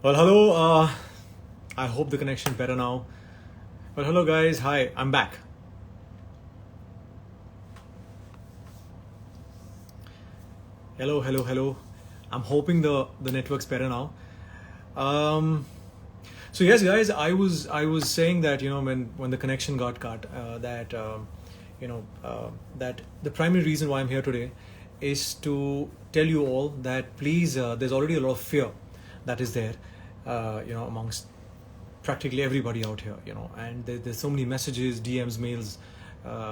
Well, hello. I hope the connection better now. Well, hello, guys. Hi, I'm back. Hello, hello, hello. I'm hoping the network's better now. Um, so yes, guys, I was saying that when the connection got cut, that that the primary reason why I'm here today is to tell you all that please, there's already a lot of fear that is there, amongst practically everybody out here, and there's so many messages, DMs, mails,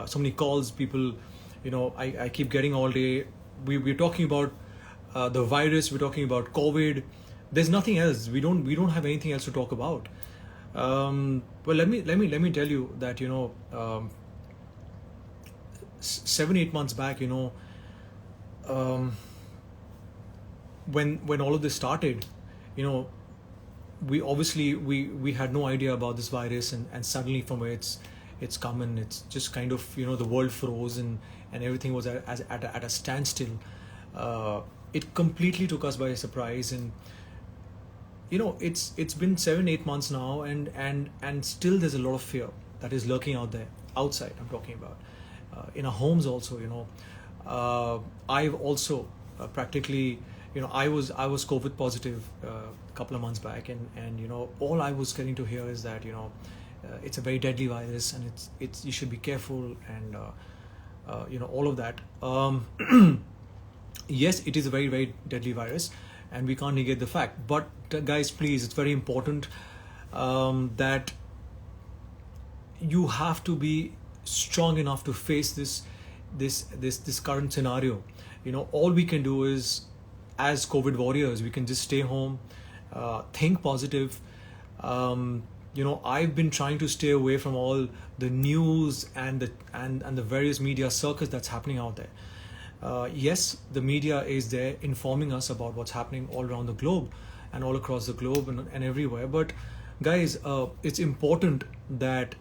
so many calls people, I keep getting all day. We're talking about the virus, we're talking about COVID. There's nothing else. We don't have anything else to talk about. Well, let me tell you that 7 8 months back, um, when all of this started, you know we obviously we had no idea about this virus, and suddenly from where it's come, and it's just kind of, the world froze, and everything was at a standstill. It completely took us by surprise, and it's been 7 8 months now, and still there's a lot of fear that is lurking out there, outside I'm talking about, in our homes also. I've also practically, I was COVID positive a couple of months back, and all I was getting to hear is that it's a very deadly virus, and it's you should be careful, and all of that. Yes, it is a very, very deadly virus, and we can't negate the fact. But guys, please, it's very important that you have to be strong enough to face this current scenario. All we can do is, as COVID warriors, we can just stay home, think positive. I've been trying to stay away from all the news and the various media circus that's happening out there. Yes, the media is there informing us about what's happening all around the globe, and all across the globe, and everywhere. But guys, it's important that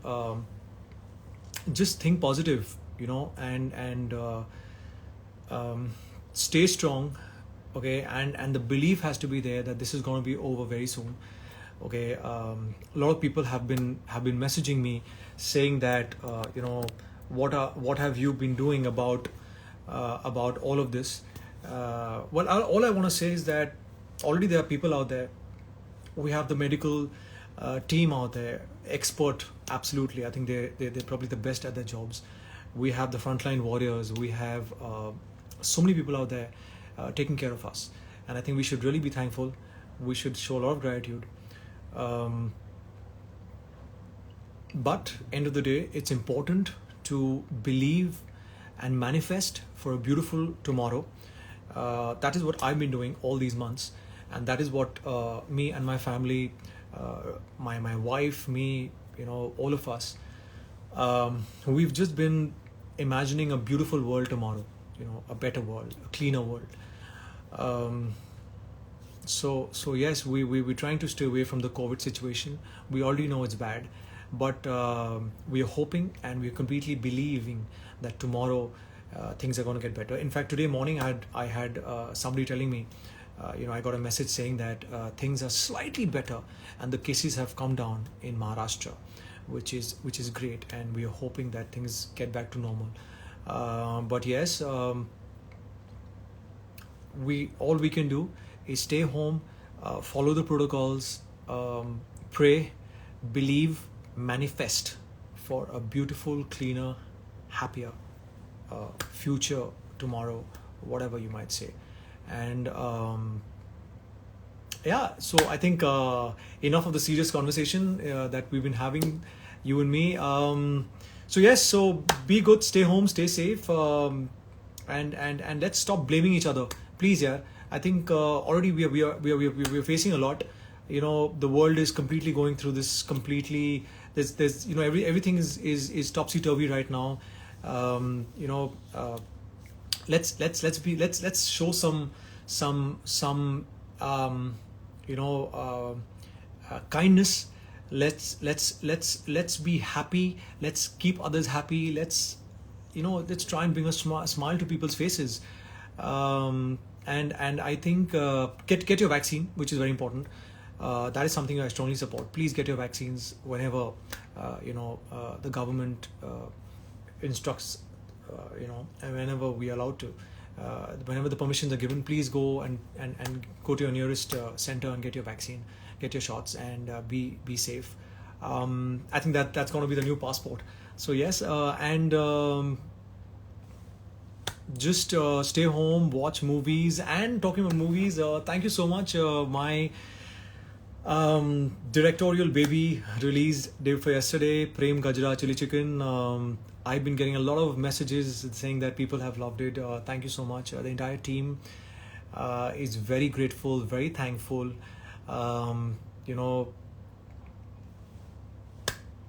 just think positive, and stay strong. Okay, and the belief has to be there that this is going to be over very soon. Okay, a lot of people have been messaging me, saying that what have you been doing about all of this. Well, all I want to say is that already there are people out there. We have the medical team out there, expert, absolutely. I think they're probably the best at their jobs. We have the frontline warriors. We have so many people out there taking care of us, and I think we should really be thankful. We should show a lot of gratitude. Um, but end of the day, it's important to believe and manifest for a beautiful tomorrow. That is what I've been doing all these months, and that is what me and my family, my wife, me, all of us, we've just been imagining a beautiful world tomorrow. A better world, a cleaner world. Um, so yes, we're trying to stay away from the COVID situation. We already know it's bad, but we are hoping, and we're completely believing that tomorrow things are going to get better. In fact, today morning I had somebody telling me, I got a message saying that things are slightly better, and the cases have come down in Maharashtra, which is great, and we are hoping that things get back to normal. But yes, we can do is stay home, follow the protocols, pray, believe, manifest for a beautiful, cleaner, happier future tomorrow, whatever you might say. And yeah, so I think enough of the serious conversation that we've been having, you and me. So yes, so be good, stay home, stay safe, and let's stop blaming each other, please. Yeah, I think already we are facing a lot. The world is completely going through this completely. There's everything is topsy turvy right now. um, you know uh, let's show some kindness. Let's be happy. Let's keep others happy. Let's try and bring a smile to people's faces. And I think get your vaccine, which is very important. that is something I strongly support. Please get your vaccines whenever the government instructs, and whenever we are allowed to. Whenever the permissions are given, please go and go to your nearest center and get your vaccine, get your shots, and be safe. I think that's going to be the new passport. So yes, and just stay home, watch movies. And talking about movies, thank you so much. My directorial baby released day before yesterday, Prem Gajra Chili Chicken. I've been getting a lot of messages saying that people have loved it. Thank you so much. The entire team is very grateful, very thankful. You know,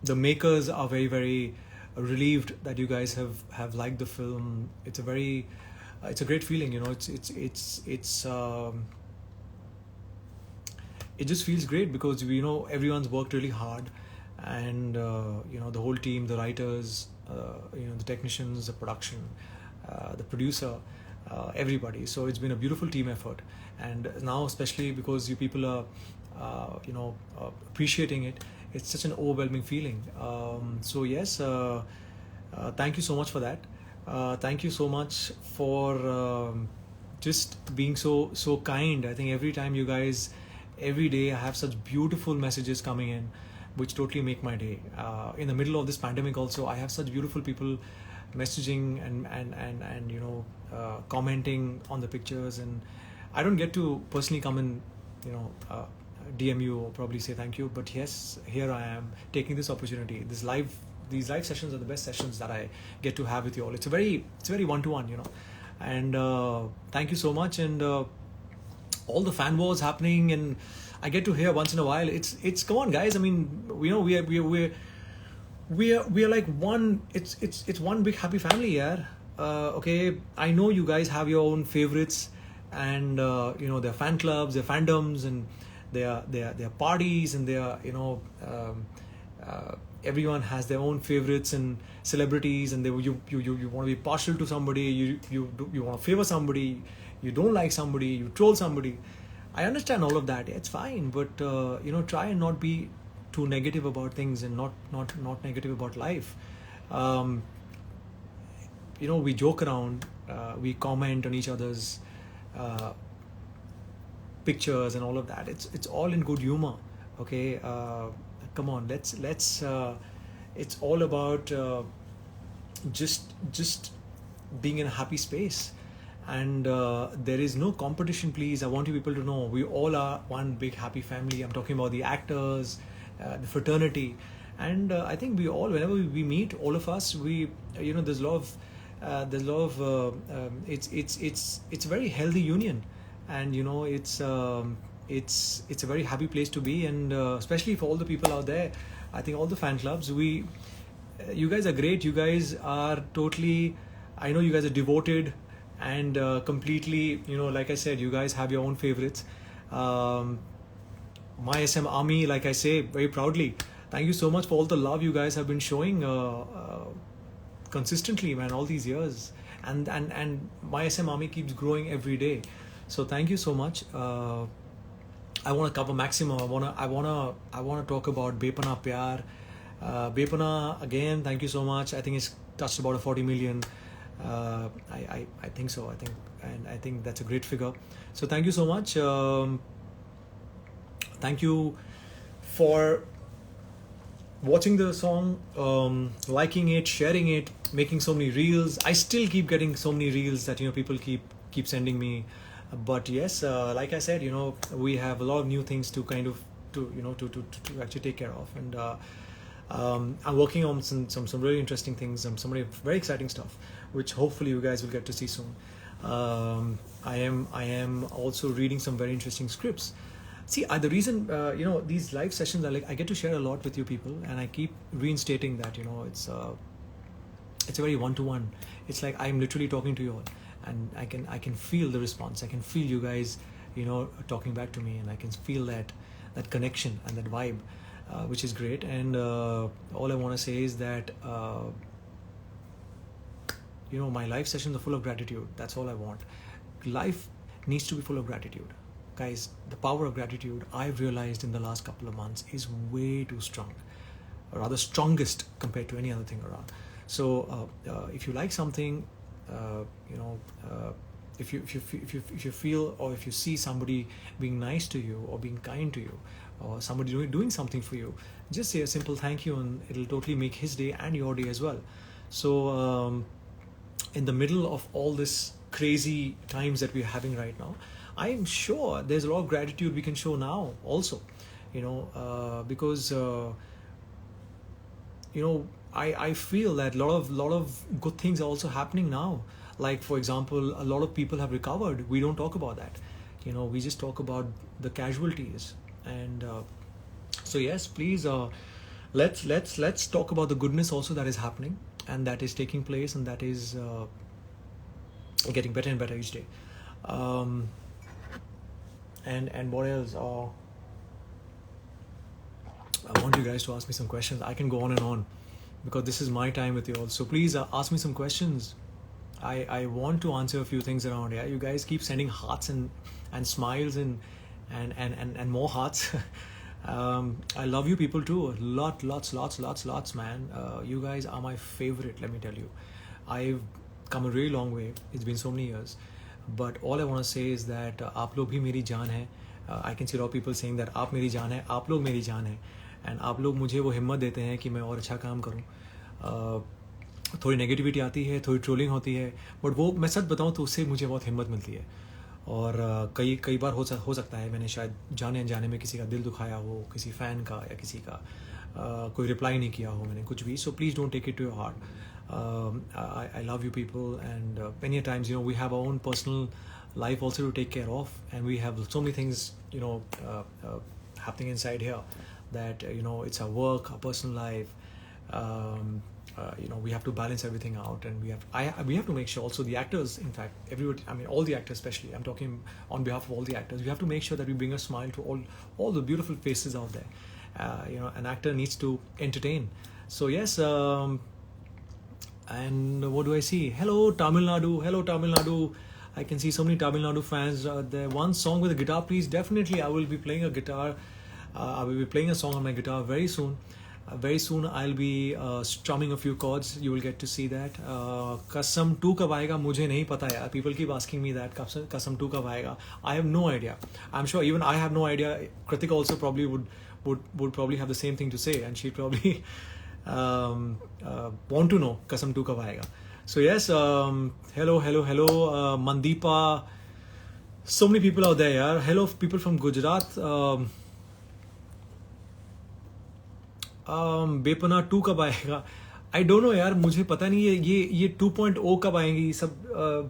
the makers are very, very relieved that you guys have liked the film. It's a great feeling. You know, it just feels great because everyone's worked really hard, and the whole team, the writers, the technicians, the production, the producer, everybody. So it's been a beautiful team effort, and now especially because you people are appreciating it, it's such an overwhelming feeling. So yes, thank you so much for that. Thank you so much for just being so kind. I think every day I have such beautiful messages coming in, which totally make my day. In the middle of this pandemic also, I have such beautiful people messaging and commenting on the pictures, and I don't get to personally come and DM you or probably say thank you, but yes, here I am taking this opportunity. These live sessions are the best sessions that I get to have with you all. It's very one-to-one, and thank you so much. And all the fan wars happening, and I get to hear once in a while. It's come on, guys. I mean, we're like one. It's one big happy family, yeah. Okay, I know you guys have your own favorites, and their fan clubs, their fandoms, and their parties, and their everyone has their own favorites and celebrities, and you want to be partial to somebody, you want to favor somebody, you don't like somebody, you troll somebody. I understand all of that. It's fine, but try and not be too negative about things, and not negative about life. We joke around, we comment on each other's pictures and all of that. It's all in good humor. Okay, come on, let's it's all about just being in a happy space, and there is no competition. Please, I want you people to know we all are one big happy family. I'm talking about the actors, the fraternity, and I think we all, whenever we meet, all of us, we there's a lot of it's a very healthy union, and it's a very happy place to be, and especially for all the people out there. I think all the fan clubs, you guys are great. You guys are totally, I know you guys are devoted and completely, like I said, you guys have your own favorites. My SM Army, like I say very proudly, thank you so much for all the love you guys have been showing consistently, man, all these years, and my SM Army keeps growing every day. So thank you so much. I want to cover maximum. I wanna talk about Bepana Pyar. Bepana, again, thank you so much. I think it's touched about 40 million. I think so. I think that's a great figure. So thank you so much. Thank you for watching the song, liking it, sharing it, making so many reels. I still keep getting so many reels that people keep sending me. But yes, like I said, we have a lot of new things to kind of to actually take care of, and I'm working on some really interesting things, some very exciting stuff, which hopefully you guys will get to see soon. I am also reading some very interesting scripts. See, the reason these live sessions are like, I get to share a lot with you people, and I keep reinstating that it's a very one-to-one. It's like I'm literally talking to you all, and I can feel the response. I can feel you guys talking back to me, and I can feel that connection and that vibe, which is great. And all I want to say is that my live sessions are full of gratitude. That's all I want. Life needs to be full of gratitude. guys, the power of gratitude, I've realized in the last couple of months, is way too strong, or rather strongest compared to any other thing around. So if you like something, you know, if you feel, or if you see somebody being nice to you or being kind to you, or somebody doing something for you, just say a simple thank you, and it'll totally make his day and your day as well. So in the middle of all this crazy times that we're having right now, I am sure there's a lot of gratitude we can show now also, you know, because you know, I feel that a lot of good things are also happening now. Like, for example, a lot of people have recovered. We don't talk about that, you know, we just talk about the casualties. And so yes, please, let's talk about the goodness also that is happening, and that is taking place, and that is getting better and better each day. And what else? I want you guys to ask me some questions. I can go on and on because this is my time with you all. So please ask me some questions. I want to answer a few things around here. You guys keep sending hearts and smiles and more hearts. I love you people too. Lots, man. You guys are my favorite, let me tell you. I've come a really long way. It's been so many years. But all I want to say is that आप लोग भी मेरी जान है. I can see a lot of people saying that आप मेरी जान है, आप लोग मेरी जान है. And आप लोग मुझे वो हिम्मत देते हैं कि मैं और अच्छा काम करूँ. थोड़ी नेगेटिविटी आती है, थोड़ी ट्रोलिंग होती है, बट वो मैं सच बताऊँ तो उससे मुझे बहुत हिम्मत मिलती है. और कई बार हो सकता है मैंने शायद जाने अनजाने में किसी का दिल दुखाया हो, किसी फ़ैन का या किसी का कोई रिप्लाई नहीं किया हो मैंने कुछ भी. So please don't take it to your heart. I love you people, and many times, you know, we have our own personal life also to take care of, and we have so many things, you know, happening inside here that you know, it's our work, our personal life. You know, we have to balance everything out, and we have to make sure also the actors, in fact everybody, I mean all the actors, especially I'm talking on behalf of all the actors, we have to make sure that we bring a smile to all the beautiful faces out there. You know, an actor needs to entertain. So yes, and what do I see? Hello Tamil Nadu. I can see so many Tamil Nadu fans. There one song with a guitar, please. Definitely I will be playing a guitar. I will be playing a song on my guitar very soon. Very soon I'll be strumming a few chords. You will get to see that. Kasam 2 कब आएगा मुझे नहीं पता यार. People keep asking me that. Kasam 2 कब आएगा? I have no idea. I'm sure even I have no idea. Kritika also probably would probably have the same thing to say, and she'd probably want to know Kasam 2 कब आएगा. So yes, hello Mandeepa. So many people out there yaar. Hello people from Gujarat. बेपना 2 कब आएगा? I don't know यार, मुझे पता नहीं है ये 2.0 कब आएंगी. सब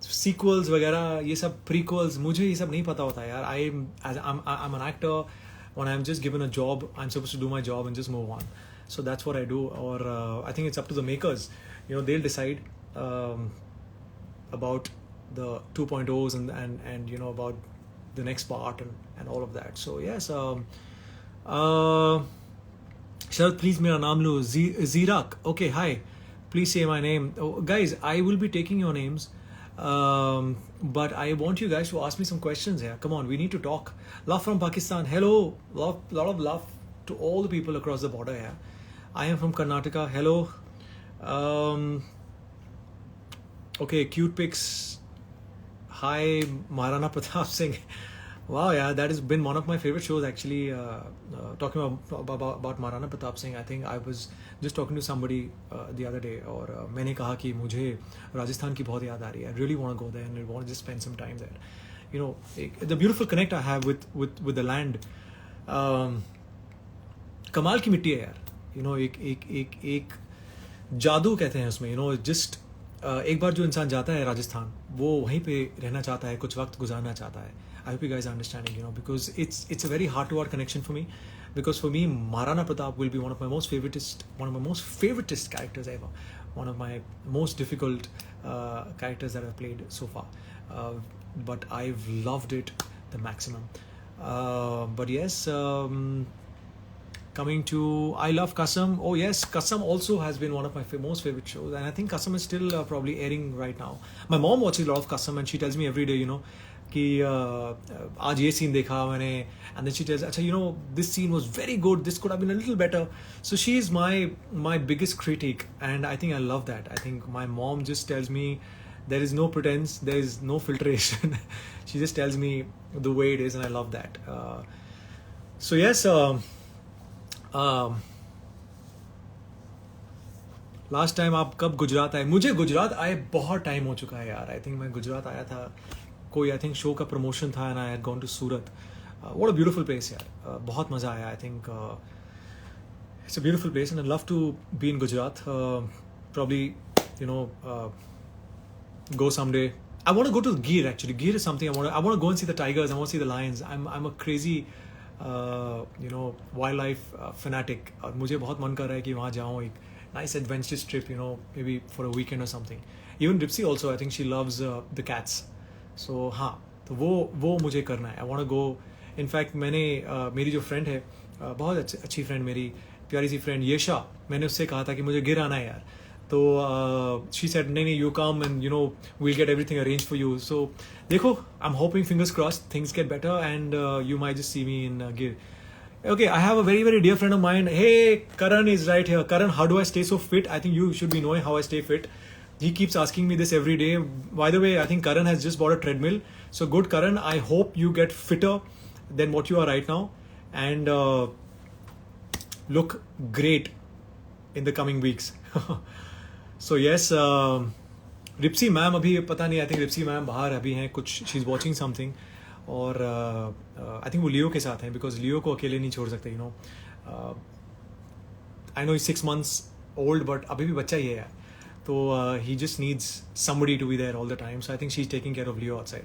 सीक्वल्स वगैरह, ये सब प्रीक्वल्स, मुझे ये सब नहीं पता होता यार. I'm an actor. When I'm just given a job, I'm supposed to do my job and just move on. So that's what I do. Or I think it's up to the makers. You know, they'll decide about the 2.0s and you know, about the next part and all of that. So yes, Sharad, please मेरा नाम लो. Zirak. Okay, hi. Please say my name. Oh, guys, I will be taking your names. But I want you guys to ask me some questions here. Come on, we need to talk. Love from Pakistan. Hello. Lot of love to all the people across the border here. I am from Karnataka. Hello. Okay, cute pics. Hi, Maharana Pratap Singh. Wow, yeah, that has been one of my favorite shows actually. Talking about Maharana Pratap Singh, I think I was just talking to somebody the other day, और मैंने कहा कि मुझे राजस्थान की बहुत याद आ रही है. I really want to go there and I want to just spend some time there. You know, the beautiful connect I have with the land. कमाल की मिट्टी है यार. You know, एक जादू कहते हैं उसमें. You know, just एक बार जो इंसान जाता है राजस्थान, वो वहीं पे रहना चाहता है, कुछ वक्त गुजारना चाहता है. I hope you guys are understanding, you know, because it's a very heart-to-heart connection for me. Because for me, Maharana Pratap will be one of my most favoritist characters ever. One of my most difficult characters that I've played so far. But I've loved it the maximum. But yes, coming to I Love Kasam. Oh yes, Kasam also has been one of my most favorite shows, and I think Kasam is still probably airing right now. My mom watches a lot of Kasam, and she tells me every day, you know, कि आज ये scene देखा मैंने, and then she tells, अच्छा you know this scene was very good, this could have been a little better. So she is my biggest critic, and I think I love that. I think my mom just tells me there is no pretense, there is no filtration. She just tells me the way it is, and I love that. So yes, last time आप कब गुजरात आए? मुझे गुजरात आए बहुत time हो चुका है यार. आई थिंक मैं गुजरात आया था, कोई आई थिंक शो का प्रमोशन था, and I had gone to Surat. What a beautiful place यार. बहुत मज़ा आया. I think it's a beautiful place and I love to be in Gujarat. Probably you know go someday. I want to go to Gir actually. Gir is something I want to go and see the tigers. I want to see the lions. I'm a crazy wildlife fanatic. और मुझे बहुत मन कर रहा है कि वहाँ जाऊँ, एक nice adventurous trip, maybe for a weekend or something. Even Ripsy also, I think she loves the cats. So हाँ, तो वो मुझे करना है. I want to go. In fact मैंने मेरी जो friend है, बहुत अच्छी friend मेरी, प्यारी सी friend येशा, मैंने उससे कहा था कि मुझे गिर आना है यार. तो she said नहीं you come and we'll get everything arranged for you. So देखो, I'm hoping, fingers crossed, things get better and you might just see me in Gir. Okay, I have a very, very dear friend of mine. Hey, Karan is right here. Karan, how do I stay so fit? I think you should be knowing how I stay fit. He keeps asking me this every day. By the way, I think Karan has just bought a treadmill. So good, Karan. I hope you get fitter than what you are right now and look great in the coming weeks. So yes, Ripsy ma'am अभी पता नहीं. I think Ripsy ma'am बाहर अभी हैं कुछ. She's watching something. और I think वो लियो के साथ हैं, बिकॉज लियो को अकेले नहीं छोड़ सकते. I know 6 months old, but अभी भी बच्चा ही है यार. तो he just needs somebody to be there all the time. So I think she is taking care of Leo outside.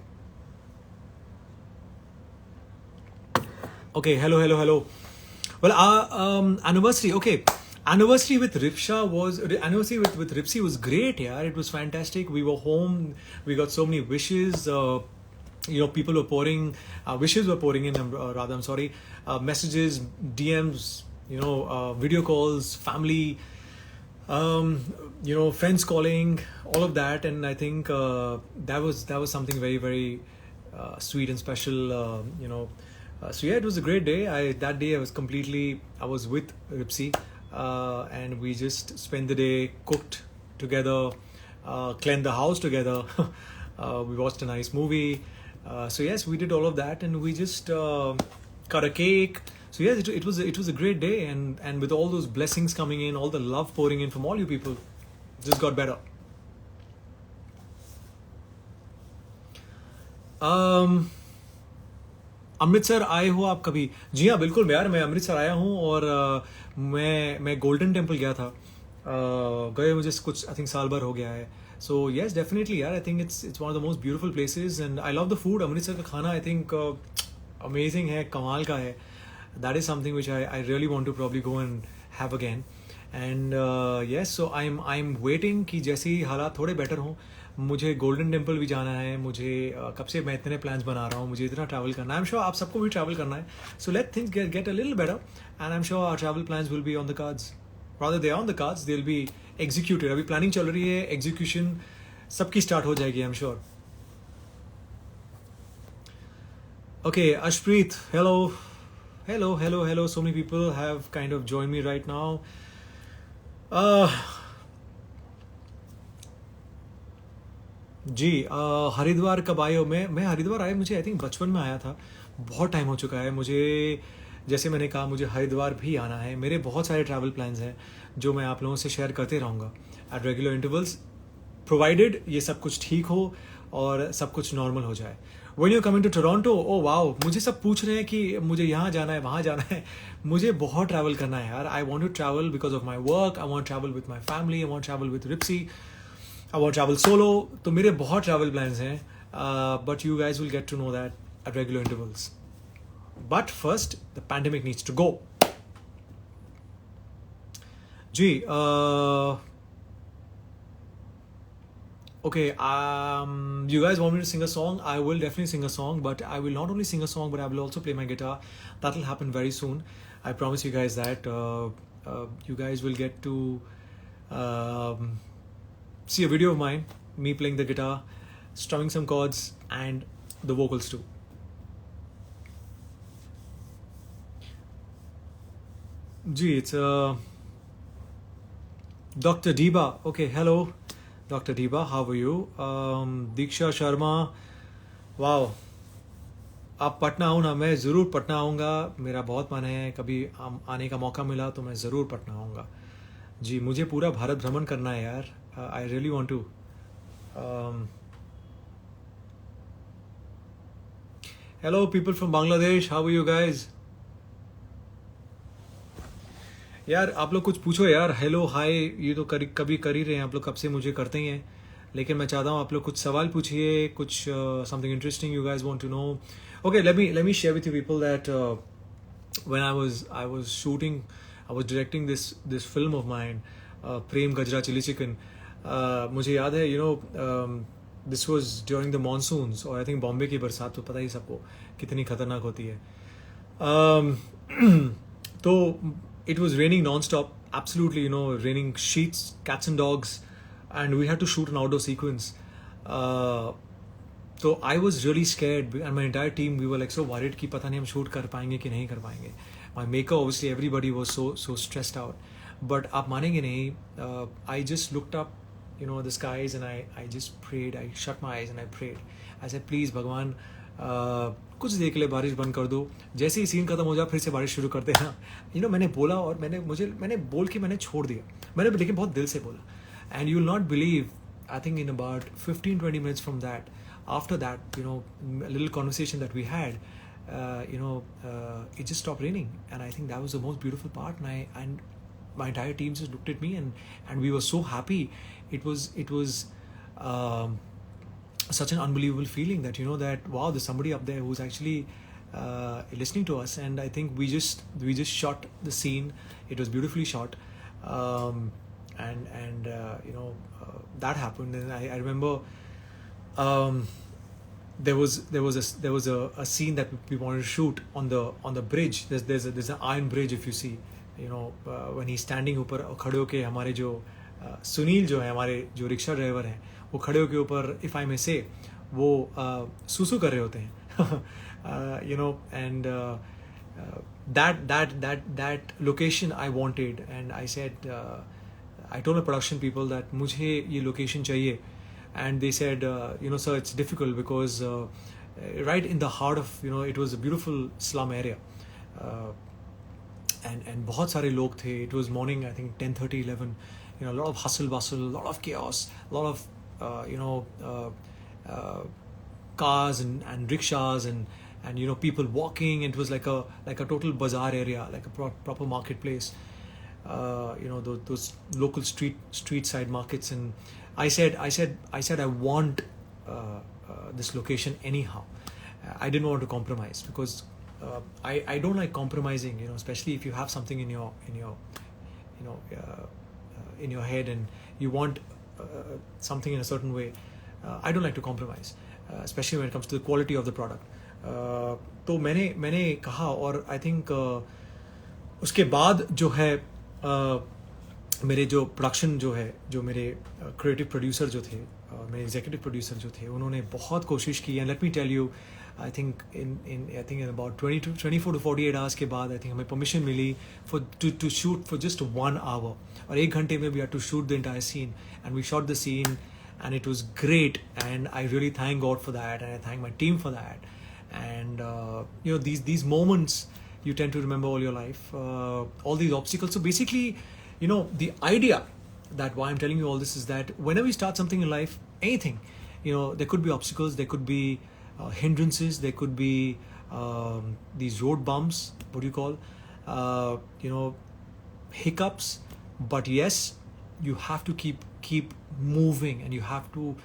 Okay, hello. Well, anniversary. Okay, anniversary with Ripsy was great. Yeah, it was fantastic. We were home. We got so many wishes. People were pouring, wishes were pouring in. I'm sorry, messages, DMs. Video calls, family. Friends calling, all of that, and I think that was something very, very sweet and special. So yeah, it was a great day. That day I was with Ripsy, and we just spent the day, cooked together, cleaned the house together. We watched a nice movie. So yes, we did all of that, and we just cut a cake. So yes, it was a great day, and with all those blessings coming in, all the love pouring in from all you people, it just got better. Amritsar आए हो आप कभी? जी हाँ, बिल्कुल यार, मैं अमृतसर आया हूँ. और मैं गोल्डन टेम्पल गया था. गए मुझे कुछ आई थिंक साल भर हो गया है. So yes, definitely यार, I think it's one of the most beautiful places, and I love the food. Amritsar का खाना I think amazing है, कमाल का है. That is something which I really want to probably go and have again. And yes, so I'm waiting कि जैसे ही हालात थोड़े better हों, मुझे गोल्डन टेम्पल भी जाना है. मुझे कब से मैं इतने प्लान्स बना रहा हूँ, मुझे इतना ट्रैवल करना है. I'm sure आप सबको भी ट्रैवल करना है. So let things get a little better, and I'm sure our travel plans will be on the cards. Rather they are on the cards, they'll be executed. अभी planning चल रही है, execution सबकी स्टार्ट हो जाएगी, आई am sure. Okay, Ashpreet, hello. So many people have kind of joined me right now. जी, हरिद्वार कब आए हो? मैं हरिद्वार आया, मुझे आई थिंक बचपन में आया था. बहुत टाइम हो चुका है. मुझे, जैसे मैंने कहा, मुझे हरिद्वार भी आना है. मेरे बहुत सारे ट्रैवल प्लान्स हैं जो मैं आप लोगों से शेयर करते रहूँगा एट रेगुलर इंटरवल्स, प्रोवाइडेड ये सब कुछ ठीक हो और सब कुछ नॉर्मल हो जाए. When you coming to Toronto, oh wow, मुझे सब पूछ रहे हैं कि मुझे यहाँ जाना है, वहाँ जाना है. मुझे बहुत ट्रैवल करना है यार. I want to travel because of my work. I want travel with my family. I want travel with Ripsy. I want travel solo. तो मेरे बहुत ट्रैवल प्लान्स हैं, but you guys will get to know that at regular intervals. But first, the pandemic needs to go. जी, okay, you guys want me to sing a song? I will definitely sing a song, but I will not only sing a song, but I will also play my guitar. That will happen very soon. I promise you guys that. You guys will get to see a video of mine, me playing the guitar, strumming some chords, and the vocals too. Gee, it's Dr. Diba. Okay, hello, Dr. Diba. How are you? Diksha Sharma. Wow. आप पटना आओ ना, मैं ज़रूर पटना आऊँगा. मेरा बहुत मन है, कभी आने का मौका मिला तो मैं ज़रूर पटना आऊँगा. जी, मुझे पूरा भारत भ्रमण करना है यार. I really want to. Hello people from Bangladesh, how are you guys? यार आप लोग कुछ पूछो यार. हेलो हाय, ये तो कभी कर ही रहे हैं आप लोग, कब से मुझे करते ही हैं. लेकिन मैं चाहता हूँ आप लोग कुछ सवाल पूछिए, कुछ something interesting you guys want to know. Okay, let me share with you people that when I was shooting, I was directing this film of mine, Prem Gajra chilli chicken. मुझे याद है, this was during the monsoons, और I think Bombay की बरसात तो पता ही सबको कितनी खतरनाक होती है. तो it was raining non-stop, absolutely, raining sheets, cats and dogs, and we had to shoot an outdoor sequence. So I was really scared, and my entire team, we were like so worried कि पता नहीं हम shoot कर पाएंगे कि नहीं कर पाएंगे. My maker, obviously, everybody was so stressed out. But आप मानेंगे नहीं, I just looked up, the skies, and I just prayed. I shut my eyes and I prayed. I said, please भगवान, कुछ देर के लिए बारिश बंद कर दो. जैसे ही सीन खत्म हो जाए फिर से बारिश शुरू कर देना. मैंने बोला, और मैंने बोल के मैंने छोड़ दिया. मैंने लेकिन बहुत दिल से बोला. And you will not believe, I think in about 15-20 minutes from that, after that, a little conversation that we had, it just stopped raining. And I think that was the most beautiful part. And my entire team just looked at me, and we were so happy. It was such an unbelievable feeling that that wow, there's somebody up there who's actually listening to us. And I think we just shot the scene. It was beautifully shot, and that happened. And I remember there was a scene that we wanted to shoot on the bridge. There's an iron bridge, if you see, when he's standing ऊपर खड़े होके, हमारे जो सुनील जो है, हमारे जो rickshaw driver हैं, वो खड़े होके ऊपर, इफ आई मे से, वो सुसु कर रहे होते हैं. And that location I wanted, and I said, I told my production people that मुझे ये location चाहिए. And they said, sir, it's difficult because right in the heart of, it was a beautiful slum area, and बहुत सारे लोग थे. It was morning, I think 10:30, 11. A lot of hustle bustle, a lot of chaos, a lot of cars and rickshaws and people walking. It was like a total bazaar area, like a proper marketplace. Those local street side markets. And I said I want this location anyhow. I didn't want to compromise, because I don't like compromising, especially if you have something in your in your head and you want something in a certain way. I don't like to compromise, especially when it comes to the quality of the product. तो मैंने कहा, और I think उसके बाद जो है मेरे जो प्रोडक्शन जो है, जो मेरे क्रिएटिव प्रोड्यूसर जो थे, मेरे एग्जीक्यूटिव प्रोड्यूसर जो थे, उन्होंने बहुत कोशिश की. And let me tell you, I think in about 24 to 48 hours के बाद, I think हमें permission milli to shoot for just 1 hour. और 1 घंटे में we had to shoot the entire scene, and we shot the scene, and it was great. And I really thank God for that, and I thank my team for that. And these moments you tend to remember all your life, all these obstacles. So basically, the idea that why I'm telling you all this is that whenever you start something in life, anything, there could be obstacles, there could be hindrances, there could be these road bumps, what do you call, hiccups. But yes, you have to keep moving, and you have to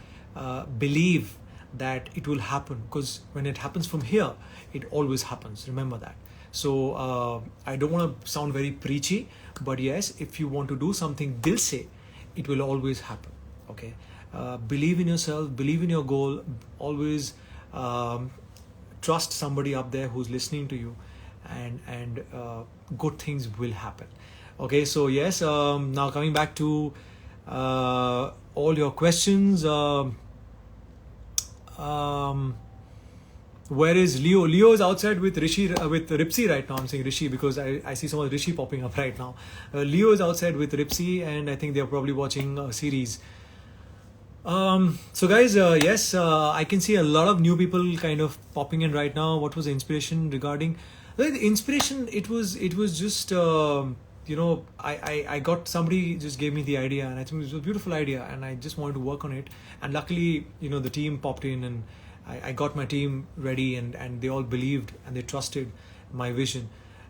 believe that it will happen, because when it happens from here, it always happens. Remember that. So I don't want to sound very preachy, but yes, if you want to do something dil se, it will always happen. Okay, believe in yourself, believe in your goal, always trust somebody up there who's listening to you, and good things will happen. Okay, so yes, now coming back to all your questions. Where is Leo? Leo is outside with Rishi, with Ripsy right now. I'm saying Rishi because I see so much Rishi popping up right now. Leo is outside with Ripsy, and I think they're probably watching a series. So guys, yes, I can see a lot of new people kind of popping in right now. What was the inspiration regarding? Like, the inspiration, it was just I got somebody just gave me the idea, and I think it was a beautiful idea, and I just wanted to work on it. And luckily, the team popped in, and I got my team ready, and they all believed and they trusted my vision.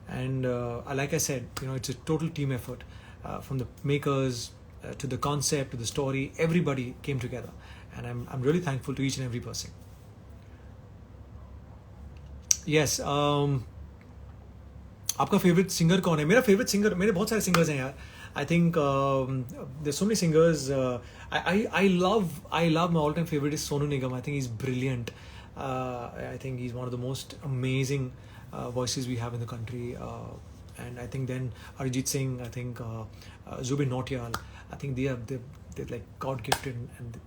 And like I said, it's a total team effort, from the makers, to the concept, to the story. Everybody came together, and I'm really thankful to each and every person. Yes. आपका favourite singer कौन है? मेरा favourite singer, मेरे बहुत सारे singers हैं यार. I think there so many singers. I love my all time favorite is Sonu Nigam. I think he's brilliant. I think he's one of the most amazing voices we have in the country. And I think then Arijit Singh, I think Zubin Nautiyal, I think they're like God gifted, and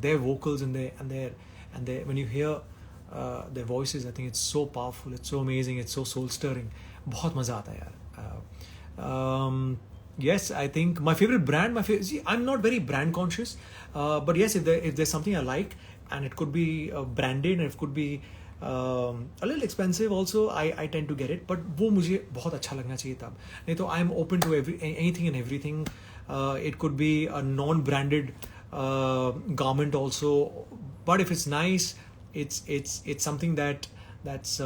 their vocals and their when you hear their voices, I think it's so powerful, it's so amazing, it's so soul stirring. बहुत मजा आता है यार. Yes, I think my favorite brand, see, I'm not very brand conscious, but yes, if there's something I like, and it could be branded, and it could be a little expensive also, I tend to get it, but वो मुझे बहुत अच्छा लगना चाहिए तब. नहीं तो I'm open to anything and everything. It could be a non-branded garment also, but if it's nice, it's something that's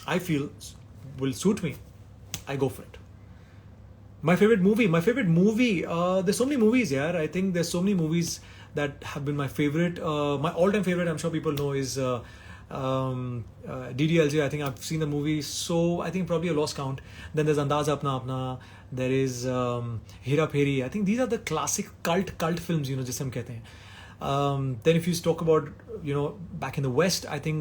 I feel will suit me, I go for it. My favorite movie, there's so many movies, yeah. I think there's so many movies that have been my favorite. My all-time favorite, I'm sure people know, is DDLJ. I think I've seen the movie, so I think probably a lost count. Then there's Andaz Apna Apna. There is Hera Pheri. I think these are the classic cult films, जिसे हम कहते हैं. Then if you talk about back in the West, I think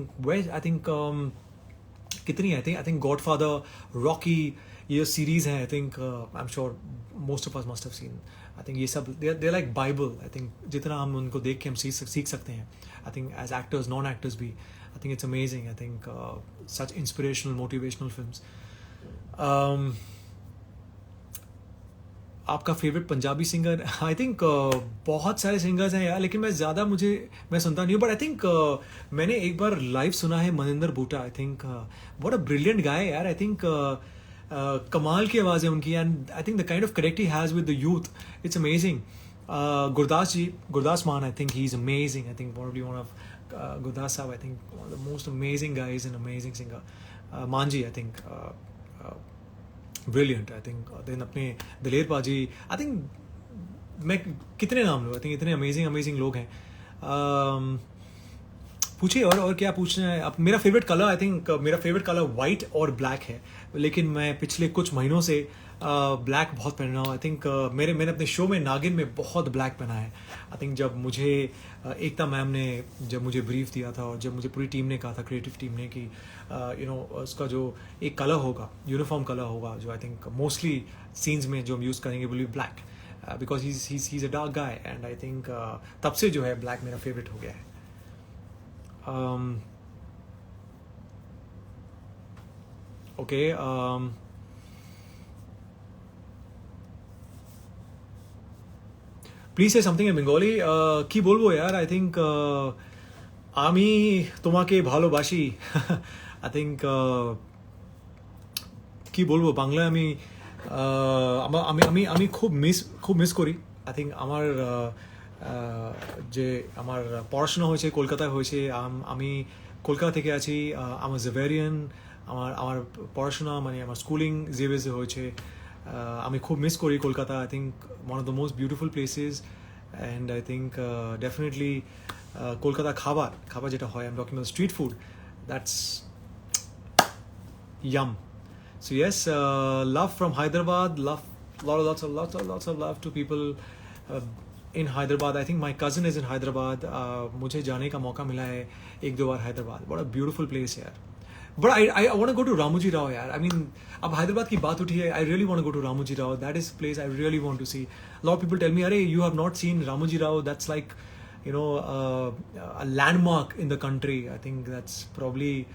कितनी है? I think Godfather, Rocky, ये series हैं. I think I'm sure most of us must have seen. I think ये सब they're like Bible. I think जितना हम उनको देख के हम सीख सकते हैं. I think as actors, non-actors भी. I think it's amazing. I think such inspirational, motivational films. आपका favourite Punjabi singer? I think बहुत सारे सिंगर्स हैं यार, लेकिन मैं सुनता नहीं हूँ. बट आई थिंक मैंने एक बार लाइव सुना है Maninder Buttar. I think what a brilliant guy यार. आई थिंक कमाल की आवाज़ है उनकी, and I think the kind of connect he has with the youth, it's amazing. Gurdas Maan, I think he is amazing. I think probably one of Gurdas Saab, I think one of the most amazing guys and amazing singer. Manji, I think brilliant. I think then अपने दिलेर पाजी, I think मैं कितने नाम लूँ, I think इतने amazing लोग हैं. पूछिए और क्या पूछना है. अब मेरा फेवरेट कलर, आई थिंक मेरा फेवरेट कलर वाइट और ब्लैक है, लेकिन मैं पिछले कुछ महीनों से ब्लैक बहुत पहन रहा हूँ. आई थिंक मैंने अपने शो में नागिन में बहुत ब्लैक पहना है. आई थिंक जब मुझे एकता मैम ने जब मुझे ब्रीफ दिया था, और जब मुझे पूरी टीम ने कहा था, क्रिएटिव टीम ने, कि उसका जो एक कलर होगा, यूनिफॉर्म कलर होगा, जो आई थिंक मोस्टली सीन्स में जो हम यूज़ करेंगे, will be black, because he a dark guy. And I think तब से जो है ब्लैक मेरा फेवरेट हो गया है. Okay. Please say something in Bengali. কি বলবো यार? I think আমি তোমাকে ভালোবাসি. I think কি বলবো বাংলায়, আমি খুব মিস করি. I think আমার যে আমার পড়াশোনা হয়েছে কলকাতায় হয়েছে, আমি কলকাতা থেকে আছি. আমার জেভেরিয়ান, আমার পড়াশোনা মানে আমার স্কুলিং জেভিয়ার্সে হয়েছে. আমি খুব মিস করি Kolkata. I think one of the most beautiful places, and I think definitely Kolkata খাবার যেটা হয়, I am talking about street food, that's yum. So yes, love from Hyderabad, lots of love to people in Hyderabad. I think my cousin is in Hyderabad. मुझे जाने का मौका मिला है एक दो बार Hyderabad. What a beautiful place यार. But I want to go to Ramoji Rao यार. I mean, अब हैदराबाद की बात उठी है, I really want to go to Ramoji Rao. That is a place I really want to see. A lot of people tell me, अरे you have not seen Ramoji Rao. That's like, a landmark in the country. I think that's probably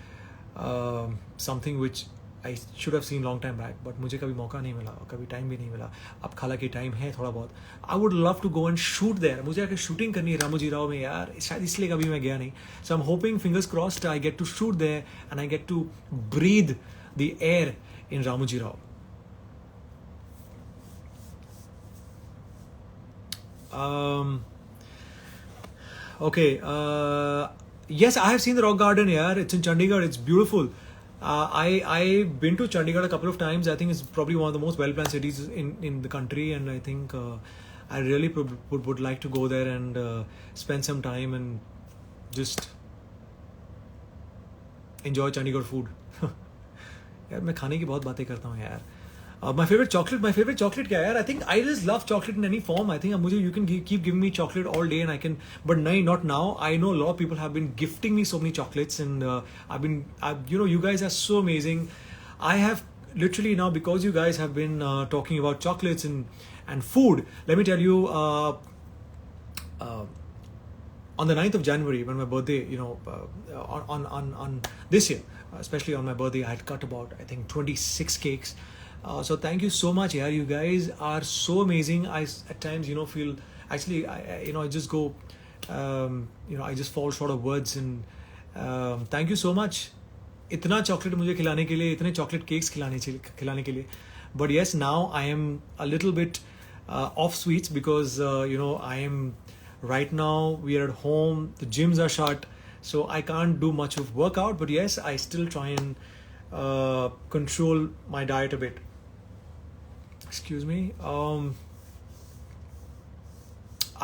something which I should have seen long time back, but मुझे कभी मौका नहीं मिला और कभी time भी नहीं मिला. अब हालांकि टाइम है थोड़ा बहुत. I would love to go and shoot there. मुझे आके शूटिंग करनी है रामोजी राव में यार, शायद इसलिए कभी मैं गया नहीं. So I'm hoping, fingers crossed, I get to shoot there and I get to breathe the air in Ramoji Rao. Okay. Yes, I have seen the rock garden here. It's in Chandigarh. It's beautiful. I've been to Chandigarh a couple of times. I think it's probably one of the most well-planned cities in the country, and I think I really would like to go there and spend some time and just enjoy Chandigarh food. यार मैं खाने की बहुत बातें करता हूँ यार. My favorite chocolate क्या है यार? I think I just love chocolate in any form. I think मुझे you can keep giving me chocolate all day and I can, but no, not now. I know a lot of people have been gifting me so many chocolates, and you guys are so amazing. I have literally now, because you guys have been talking about chocolates and food. Let me tell you, on the 9th of January, when my birthday, on this year, especially on my birthday, I had cut about, I think, 26 cakes. So thank you so much, yeah. You guys are so amazing. I at times, feel, actually, I just go, I just fall short of words, and thank you so much. इतना chocolate मुझे खिलाने के लिए, इतने chocolate cakes खिलाने के लिए. But yes, now I am a little bit off sweets because I am right now, we are at home, the gyms are shut, so I can't do much of workout. But yes, I still try and control my diet a bit. Excuse me.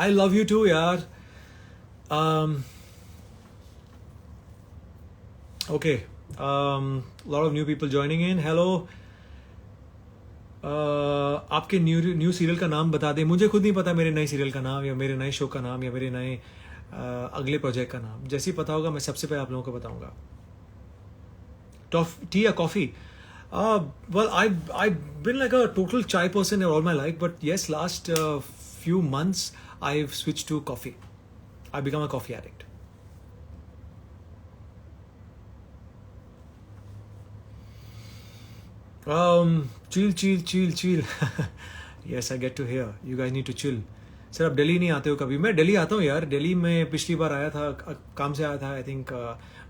I love you too, yaar. Okay. Lot of new people joining in. Hello. आपके new serial का नाम बता दें. मुझे खुद नहीं पता मेरे नए सीरियल का नाम, या मेरे नए शो का नाम, या मेरे नए अगले प्रोजेक्ट का नाम. जैसे ही पता होगा मैं सबसे पहले आप लोगों को बताऊंगा. Tea or coffee? Well, I've been like a total chai person all my life, but yes, last few months I've switched to coffee. I've become a coffee addict. Chill. Yes, I get to hear. You guys need to chill. Sir आप दिल्ली नहीं आते हो कभी? मैं दिल्ली आता हूँ यार. दिल्ली में पिछली बार आया था, काम से आया था आई थिंक,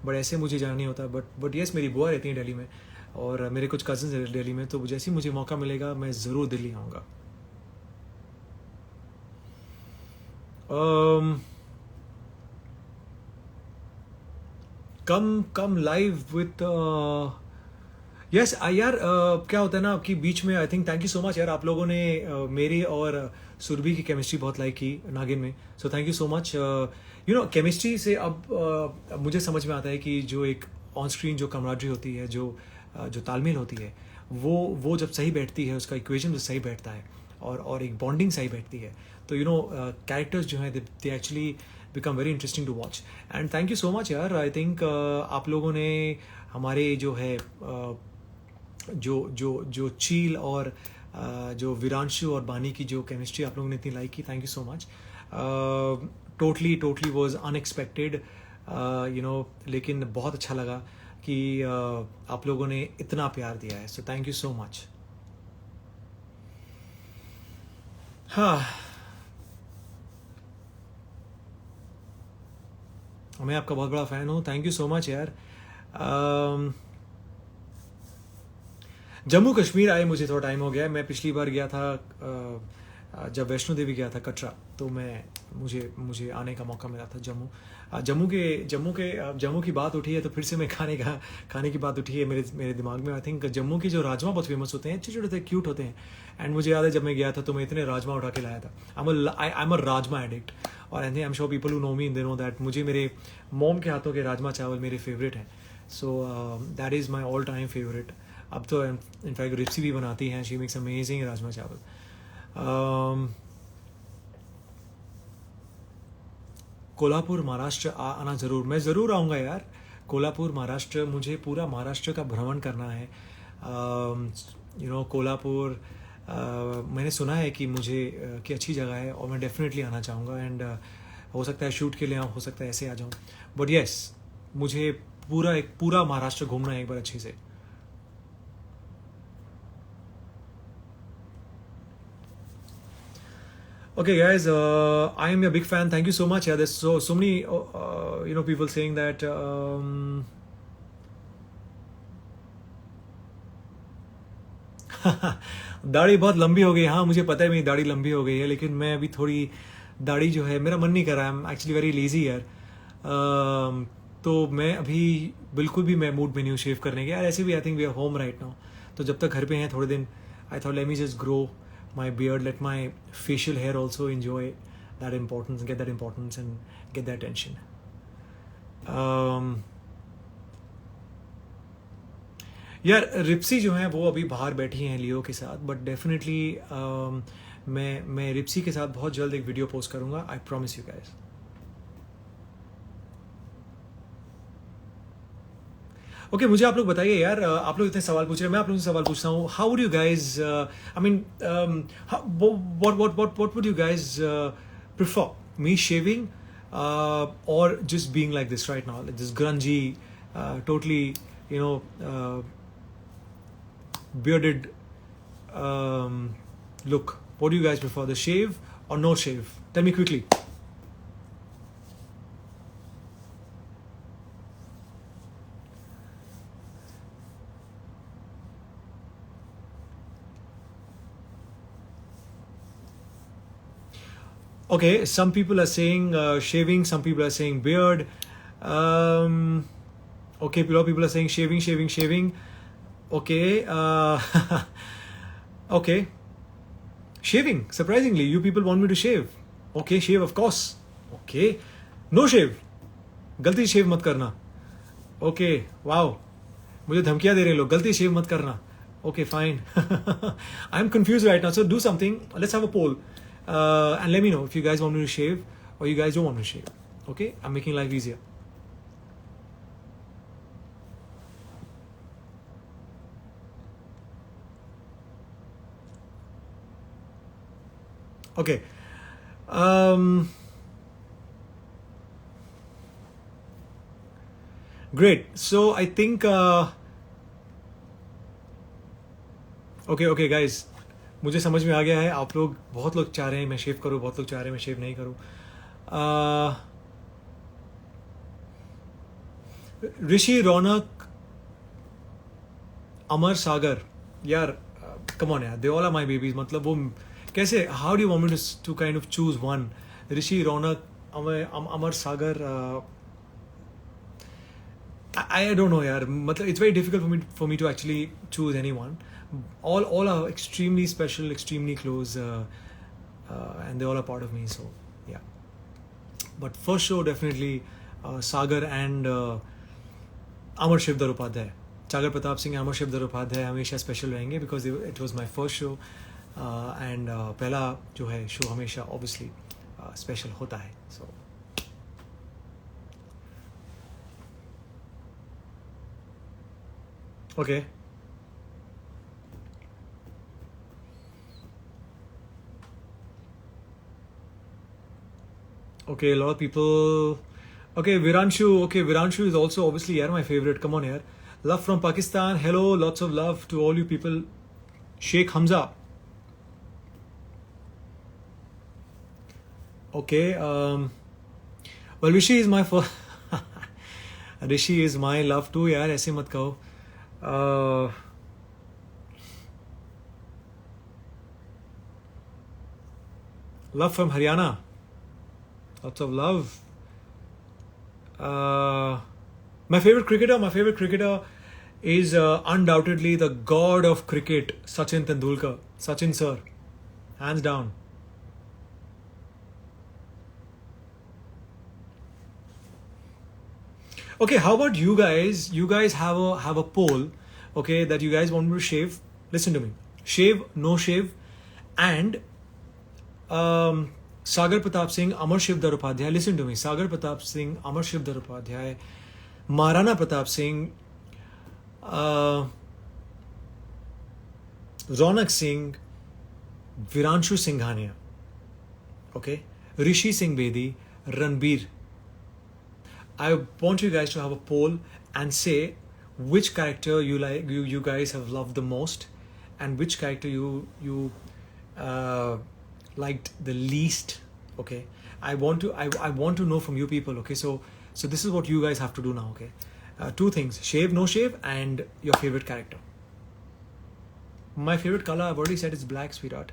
बट ऐसे मुझे जाना नहीं होता. बट यस, मेरी बुआ रहती है दिल्ली में और मेरे कुछ कजन्स हैं दिल्ली में, तो जैसे ही मुझे मौका मिलेगा मैं ज़रूर दिल्ली आऊँगा. कम लाइव विथ यस यार. क्या होता है ना आपकी बीच में, I think, thank you so much यार. आप लोगों ने मेरी और सुरभि की केमिस्ट्री बहुत लाइक की नागिन में, so thank you so much. Chemistry से अब मुझे समझ में आता है कि जो एक ऑन स्क्रीन जो कमराडरी होती है, जो तालमेल होती है, वो जब सही बैठती है, उसका इक्वेशन जो सही बैठता है और एक बॉन्डिंग सही बैठती है, तो कैरेक्टर्स जो हैं they actually become very interesting to watch. And thank you so much यार. आई थिंक आप लोगों ने हमारे जो है जो चील और जो विरांशु और बानी की जो केमिस्ट्री आप लोगों ने इतनी लाइक की, thank you so much. Totally was unexpected, लेकिन बहुत अच्छा लगा कि आप लोगों ने इतना प्यार दिया है, so thank you so much. हाँ, मैं आपका बहुत बड़ा फ़ैन हूँ. थैंक यू सो मच यार. जम्मू कश्मीर आए मुझे थोड़ा टाइम हो गया. मैं पिछली बार गया था जब वैष्णो देवी गया था कटरा, तो मुझे आने का मौका मिला था जम्मू की बात उठी है तो फिर से मैं खाने की बात उठी है मेरे दिमाग में. आई थिंक जम्मू की जो राजमा बहुत फेमस होते हैं, छोटे छोटे क्यूट होते हैं. एंड मुझे याद है जब मैं गया था तो मैं इतने राजमा उठा के लाया था. I am a rajma addict, और I am sure people who know me they know that मुझे मेरे मॉम के हाथों के राजमा चावल मेरे फेवरेट हैं. So that is my all time favourite. अब तो इनफैक्ट रिप्सी भी बनाती हैं. शी मेक्स अमेजिंग राजमा चावल. कोल्हापुर महाराष्ट्र आना ज़रूर. मैं ज़रूर आऊँगा यार. कोल्हापुर महाराष्ट्र, मुझे पूरा महाराष्ट्र का भ्रमण करना है. कोल्हापुर मैंने सुना है कि अच्छी जगह है और मैं डेफिनेटली आना चाहूँगा. एंड हो सकता है शूट के लिए आऊँ, हो सकता है ऐसे आ जाऊँ, बट येस मुझे पूरा महाराष्ट्र घूमना है एक बार अच्छे से. Okay, guys, I am a big fan. Thank you so much. Yeah, there's so many people saying that. दाढ़ी बहुत लंबी हो गई. हाँ, मुझे पता है मेरी दाढ़ी लंबी हो गई है, लेकिन मैं अभी थोड़ी दाढ़ी जो है मेरा मन नहीं कर रहा है. I am actually very lazy यार. तो मैं अभी बिल्कुल भी मैं मूड में नहीं हूँ शेव करने के. यार ऐसे भी I think we are home right now, तो जब तक घर पे हैं थोड़े दिन, I thought let me just grow my beard, let my facial hair also enjoy that importance, get that importance and get that attention. यार रिप्सी जो है वो अभी बाहर बैठी हैं लियो के साथ, बट डेफिनेटली मैं रिप्सी के साथ बहुत जल्द एक वीडियो पोस्ट करूंगा. I promise you guys. Okay, मुझे आप लोग बताइए यार, आप लोग इतने सवाल पूछ रहे हैं, मैं आप लोगों से सवाल पूछता हूँ. How would you guys, I mean what would you guys prefer, me shaving or just being like this right now, like this grungy, totally bearded look? What do you guys prefer, the shave or no shave? Tell me quickly. Okay, some people are saying shaving, some people are saying beard. Okay, a lot of people are saying shaving. Okay, okay, shaving. Surprisingly, you people want me to shave. Okay, shave of course. Okay, no shave. गलती से shave मत करना. Okay, wow. मुझे धमकियाँ दे रहे लोग, गलती से shave मत करना. Okay, fine. I'm confused right now. So do something. Let's have a poll. And let me know if you guys want me to shave or you guys don't want me to shave. Okay, I'm making life easier. Okay. Great. So I think okay guys, मुझे समझ में आ गया है. आप लोग, बहुत लोग चाह रहे हैं मैं शेव करूं, बहुत लोग चाह रहे हैं मैं शेव नहीं करूं. ऋषि, रौनक, अमर, सागर, यार कम ऑन यार, they all are my babies. मतलब वो कैसे, how do you want me to kind of choose one? Rishi, Raunak, Amar, Sagar, I don't know यार. मतलब it's very difficult for me to actually choose anyone. All are extremely special, extremely close, and they all are part of me. So yeah, but for sure definitely Sagar and Amar Shivdar Upadhyay, Sagar Pratap Singh, Amar Shivdar Upadhyay हमेशा special रहेंगे because it was my first show, and पहला जो है show हमेशा obviously special होता है. So okay. Okay, a lot of people. Okay, Viranshu. Okay, Viranshu is also obviously my favorite. Come on here. Love from Pakistan. Hello, lots of love to all you people. Sheikh Hamza. Okay. Well, Rishi is my first. Rishi is my love too. यार ऐसे मत कहो. Love from Haryana. Lots of love. My favorite cricketer is undoubtedly the god of cricket, Sachin Tendulkar. Sachin sir, hands down. Okay, how about you guys? You guys have a poll, okay, that you guys want me to shave. Listen to me. Shave, no shave, and Sagar Pratap Singh, Amar Shivdar Upadhyay. Listen to me. Sagar Pratap Singh, Amar Shivdar Upadhyay, Maharana Pratap Singh, Raunak Singh, Viranshu Singhania. Okay, Rishi Singh Bedi, Ranbir. I want you guys to have a poll and say which character you guys have loved the most, and which character you liked the least. Okay, I want to know from you people. Okay, so this is what you guys have to do now. Okay, two things: shave, no shave, and your favorite character. My favorite color, I've already said, is black, sweetheart.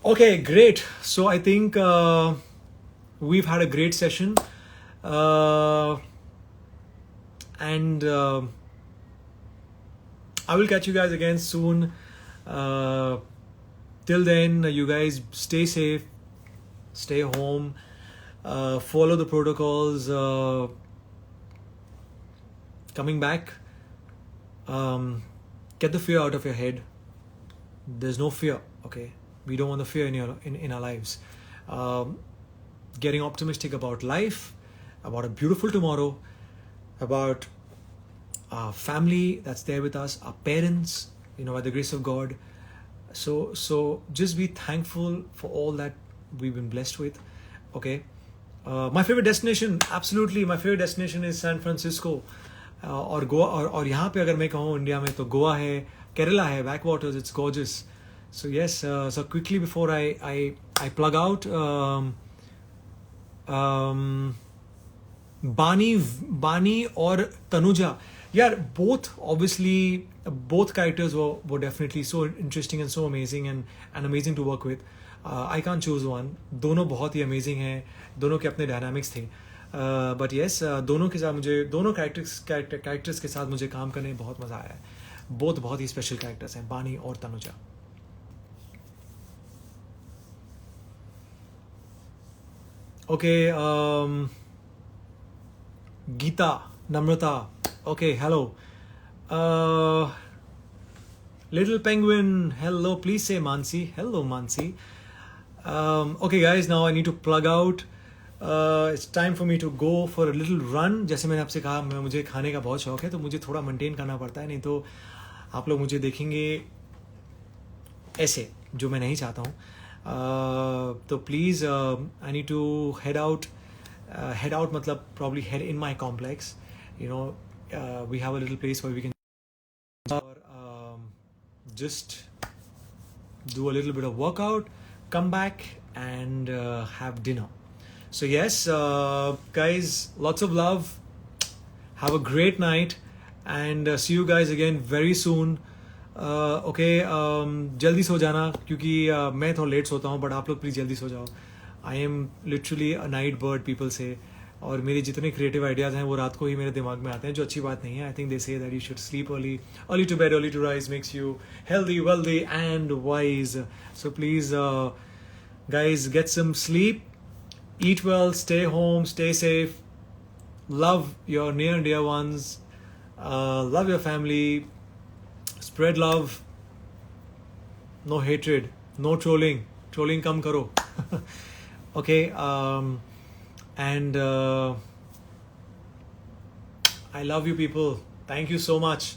Okay, great. So I think we've had a great session, and I will catch you guys again soon. Till then, you guys stay safe, stay home, follow the protocols. Coming back, get the fear out of your head. There's no fear, okay? We don't want the fear in our lives. Getting optimistic about life, about a beautiful tomorrow, about our family that's there with us, our parents, by the grace of God. So just be thankful for all that we've been blessed with, okay? My favorite destination, absolutely, my favorite destination is San Francisco. और गोवा, और यहाँ पे अगर मैं कहूँ India में, तो गोवा है, केरला है, back waters, it's gorgeous. So yes, so quickly before I plug out, बानी और तनुजा, यार, both characters were definitely so interesting and so amazing and amazing to work with. I can't choose one. दोनों बहुत ही amazing हैं, दोनों के अपने dynamics थे. बट येस, दोनों के साथ मुझे, दोनों कैरेक्टर्स के साथ मुझे काम करने में बहुत मज़ा आया है. बहुत ही स्पेशल कैरेक्टर्स हैं, बानी और Tanuja. Okay, Geeta, Namrata, okay, hello. Little penguin, hello, please say Mansi, hello Mansi. Okay guys, now I need to plug out. It's time for me to go for a little run. जैसे मैंने आपसे कहा, मुझे खाने का बहुत शौक है, तो मुझे थोड़ा मेंटेन करना पड़ता है, नहीं तो आप लोग मुझे देखेंगे ऐसे, जो मैं नहीं चाहता हूँ. तो please, I need to head out मतलब probably head in my complex. We have a little place where we can just do a little bit of workout, come back and have dinner. So yes, guys, lots of love, have a great night, and see you guys again very soon. Okay, जल्दी सो जाना, क्योंकि मैं थोड़ा late सोता हूँ, but आप लोग please जल्दी सो जाओ. I am literally a night bird, people से, और मेरे जितने क्रिएटिव आइडियाज़ हैं वो रात को ही मेरे दिमाग में आते हैं, जो अच्छी बात नहीं है. आई think they say that you should sleep early to bed, early to rise makes you healthy, wealthy and wise. So please guys, get some sleep, eat well, stay home, stay safe, love your near and dear ones, love your family, spread love, no hatred, no trolling kam karo. Okay, and I love you people, thank you so much.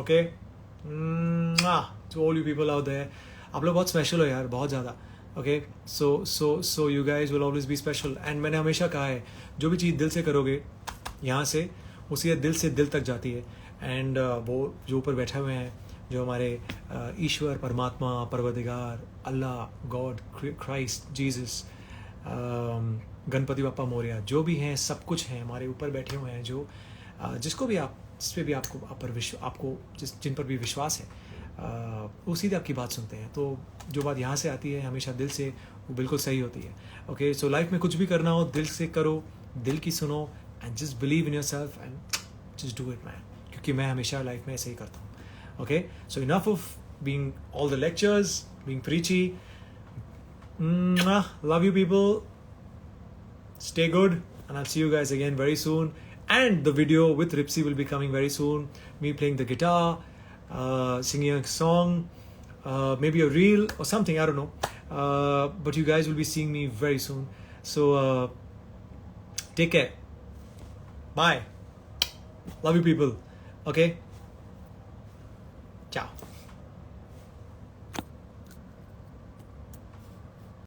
Okay, mwah, to all you people out there, आप लोग बहुत special हो यार, बहुत ज़्यादा. Okay, so you guys will always be special. And मैंने हमेशा कहा है, जो भी चीज़ दिल से करोगे यहाँ से, उसी दिल से दिल तक जाती है. एंड वो जो ऊपर बैठे हुए हैं, जो हमारे ईश्वर, परमात्मा, परवरदिगार, Allah, God, Christ, Jesus, Ganpati Bappa Morya, जो भी हैं, सब कुछ हैं, हमारे ऊपर बैठे हुए हैं, जो जिसको भी आप, जिस पे भी आपको जिन पर भी विश्वास है, वो सीधे आपकी बात सुनते हैं. तो जो बात यहाँ से आती है हमेशा दिल से, वो बिल्कुल सही होती है. ओके, सो लाइफ में कुछ भी करना हो, दिल से करो, दिल की सुनो, and just believe in yourself and just do it man. क्योंकि मैं हमेशा लाइफ में ऐसे ही करता हूँ. Okay, so enough of being all the lectures, being प्रीची. Love you people, stay good, and I'll see you guys again very soon. And the video with Ripsy will be coming very soon, me playing the guitar, singing a song, maybe a reel or something, I don't know, but you guys will be seeing me very soon. So take care, bye, love you people. Okay, ciao.